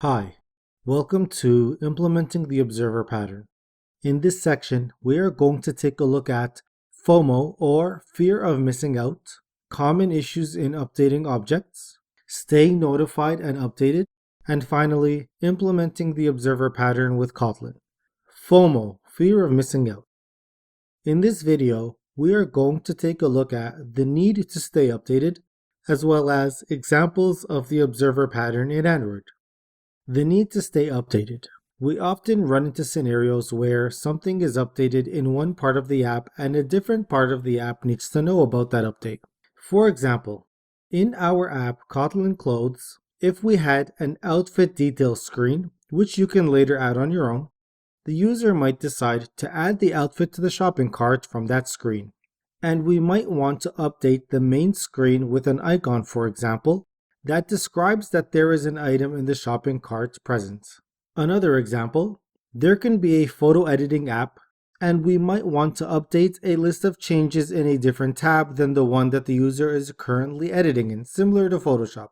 Hi, welcome to Implementing the Observer Pattern. In this section, we are going to take a look at FOMO or fear of missing out, common issues in updating objects, staying notified and updated, and finally, implementing the observer pattern with Kotlin. FOMO, fear of missing out. In this video, we are going to take a look at the need to stay updated, as well as examples of the observer pattern in Android. The need to stay updated. We often run into scenarios where something is updated in one part of the app and a different part of the app needs to know about that update. For example, in our app Kotlin Clothes, if we had an outfit details screen, which you can later add on your own, the user might decide to add the outfit to the shopping cart from that screen. And we might want to update the main screen with an icon, for example, that describes that there is an item in the shopping cart present. Another example, there can be a photo editing app, and we might want to update a list of changes in a different tab than the one that the user is currently editing in, similar to Photoshop.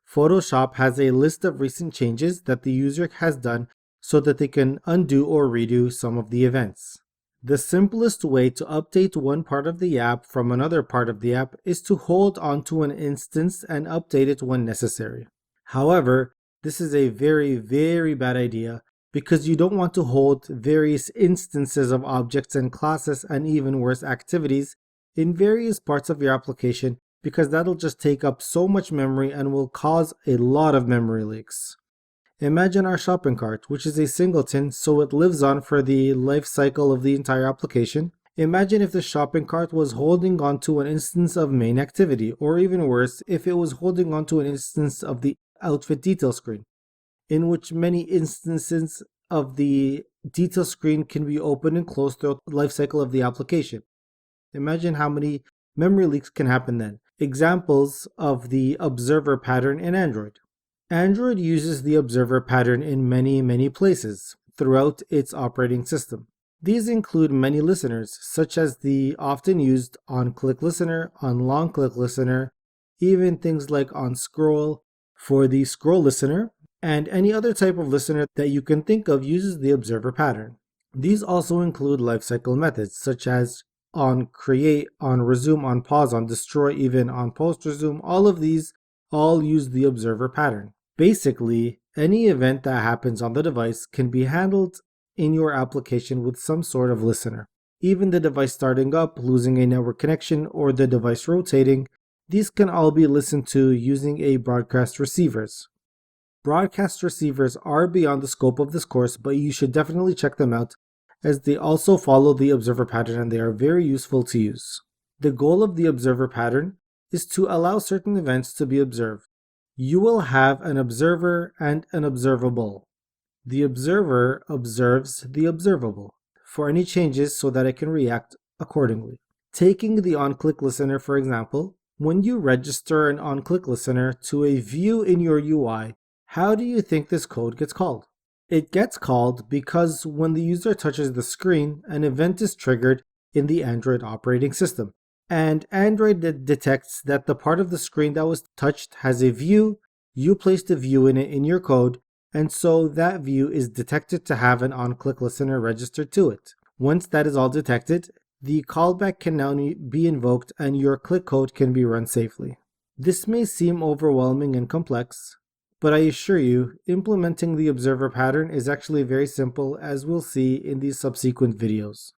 Photoshop has a list of recent changes that the user has done so that they can undo or redo some of the events. The simplest way to update one part of the app from another part of the app is to hold onto an instance and update it when necessary. However, this is a very bad idea because you don't want to hold various instances of objects and classes and even worse activities in various parts of your application because that'll just take up so much memory and will cause a lot of memory leaks. Imagine our shopping cart, which is a singleton, so it lives on for the life cycle of the entire application. Imagine if the shopping cart was holding onto an instance of main activity, or even worse, if it was holding onto an instance of the outfit detail screen, in which many instances of the detail screen can be opened and closed throughout the life cycle of the application. Imagine how many memory leaks can happen then. Examples of the observer pattern in Android. Android uses the observer pattern in many places throughout its operating system. These include many listeners, such as the often used on-click listener, on-long-click listener, even things like on-scroll for the scroll listener, and any other type of listener that you can think of uses the observer pattern. These also include lifecycle methods, such as on-create, on-resume, on-pause, on-destroy, even on-post-resume. All of these all use the observer pattern. Basically, any event that happens on the device can be handled in your application with some sort of listener. Even the device starting up, losing a network connection, or the device rotating, these can all be listened to using a broadcast receivers. Broadcast receivers are beyond the scope of this course, but you should definitely check them out as they also follow the observer pattern and they are very useful to use. The goal of the observer pattern is to allow certain events to be observed. You will have an observer and an observable. The observer observes the observable for any changes so that it can react accordingly. Taking the on-click listener, for example, when you register an on-click listener to a view in your UI, how do you think this code gets called? It gets called because when the user touches the screen, an event is triggered in the Android operating system. And Android detects that the part of the screen that was touched has a view, you placed a view in it in your code, and so that view is detected to have an on-click listener registered to it. Once that is all detected, the callback can now be invoked and your click code can be run safely. This may seem overwhelming and complex, but I assure you, implementing the observer pattern is actually very simple, as we'll see in these subsequent videos.